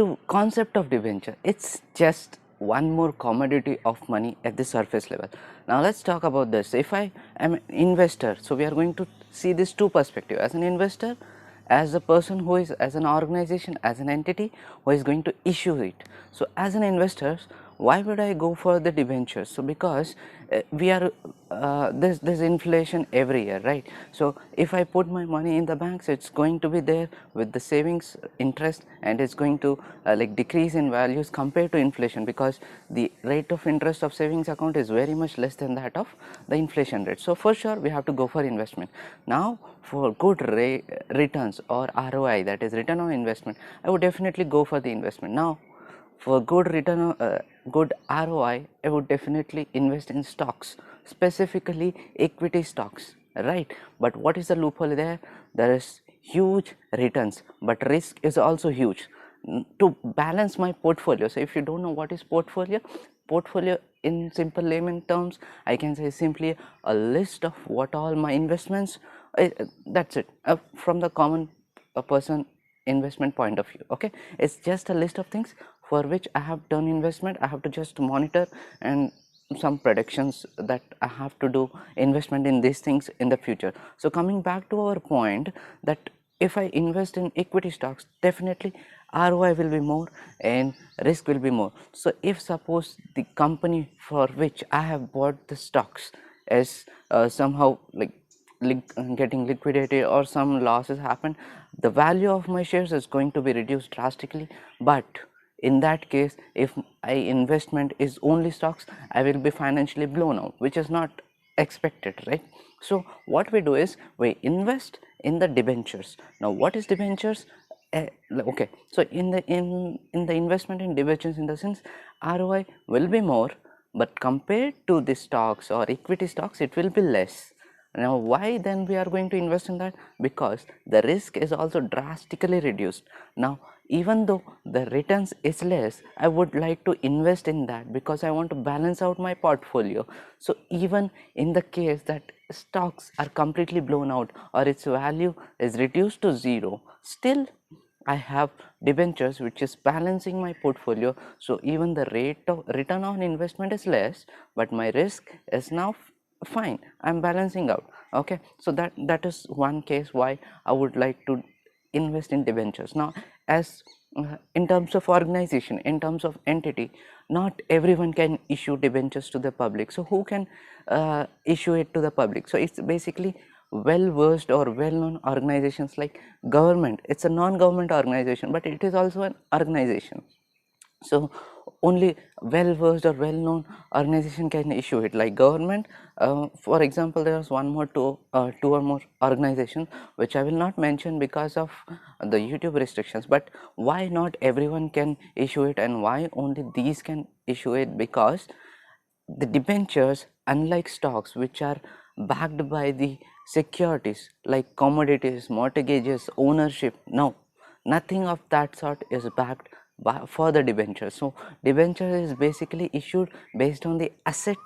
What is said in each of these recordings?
to concept of debenture, it's just one more commodity of money at the surface level. Now let's talk about this. If I am an investor, so we are going to see this two perspective. As an investor, as a person who is, as an organization, as an entity who is going to issue it. So as an investor, why would I go for the debentures? So because we are there's inflation every year, right? So if I put my money in the banks, it's going to be there with the savings interest, and it's going to like decrease in values compared to inflation, because the rate of interest of savings account is very much less than that of the inflation rate. So for sure we have to go for investment. Now for good returns or ROI, that is return on investment, I would definitely go for the investment. Now for good return good ROI, I would definitely invest in stocks, specifically equity stocks, right? But what is the loophole there? There is huge returns, but risk is also huge. To balance my portfolio, so if you don't know what is portfolio in simple layman terms, I can say simply a list of what all my investments, that's it, from the common person investment point of view. Okay, it's just a list of things for which I have done investment. I have to just monitor and some predictions that I have to do investment in these things in the future. So coming back to our point, that if I invest in equity stocks, definitely ROI will be more and risk will be more. So if suppose the company for which I have bought the stocks is somehow like getting liquidated or some losses happen, the value of my shares is going to be reduced drastically. But in that case, if I investment is only stocks, I will be financially blown out, which is not expected, right? So what we do is we invest in the debentures. Now what is debentures? Okay, so in the investment in debentures, in the sense ROI will be more, but compared to the stocks or equity stocks, it will be less. Now why then we are going to invest in that? Because the risk is also drastically reduced. Now even though the returns is less, I would like to invest in that because I want to balance out my portfolio. So even in the case that stocks are completely blown out or its value is reduced to zero, still I have debentures which is balancing my portfolio. So even the rate of return on investment is less, but my risk is now fine. I'm balancing out. Okay, so that is one case why I would like to invest in debentures. Now as in terms of organization, in terms of entity, not everyone can issue debentures to the public. So who can issue it to the public? So it's basically well versed or well known organizations like government. It's a non-government organization, but it is also an organization. So only well versed or well known organization can issue it, like government. For example, there is one more two or more organizations which I will not mention because of the YouTube restrictions. But why not everyone can issue it, and why only these can issue it? Because the debentures, unlike stocks which are backed by the securities like commodities, mortgages, ownership, no, nothing of that sort is backed by, for the debenture. So debenture is basically issued based on the asset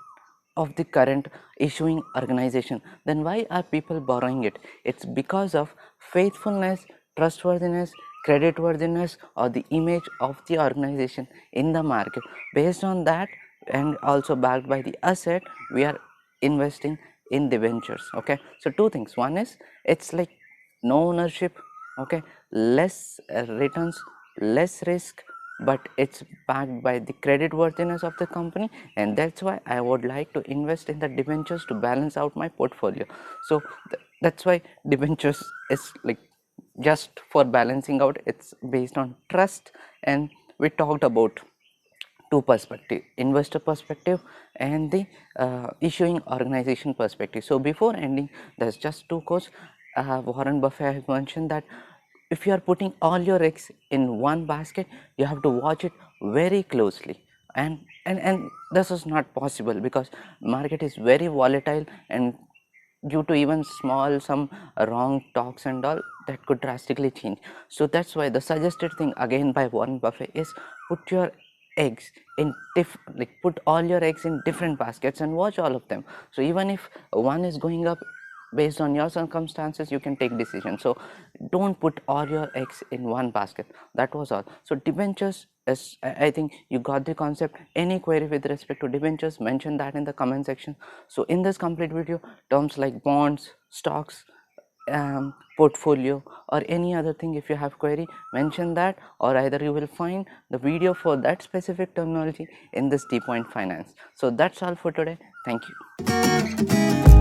of the current issuing organization. Then why are people borrowing it? It's because of faithfulness, trustworthiness, creditworthiness, or the image of the organization in the market. Based on that, and also backed by the asset, we are investing in debentures. Okay, so two things. One is it's like no ownership, okay, less returns, less risk, but it's backed by the credit worthiness of the company, and that's why I would like to invest in the debentures to balance out my portfolio. So that's why debentures is like just for balancing out. It's based on trust, and we talked about two perspective, investor perspective and the issuing organization perspective. So before ending, there's just two quotes. Warren Buffett has mentioned that if you are putting all your eggs in one basket, you have to watch it very closely, and this is not possible because market is very volatile, and due to even small some wrong talks and all, that could drastically change. So that's why the suggested thing again by Warren Buffett is put your eggs in put all your eggs in different baskets and watch all of them. So even if one is going up, based on your circumstances you can take decisions. So don't put all your eggs in one basket. That was all. So debentures is, I think you got the concept. Any query with respect to debentures, mention that in the comment section. So in this complete video, terms like bonds, stocks, portfolio or any other thing, if you have query, mention that, or either you will find the video for that specific terminology in this DPoint Finance. So that's all for today. Thank you.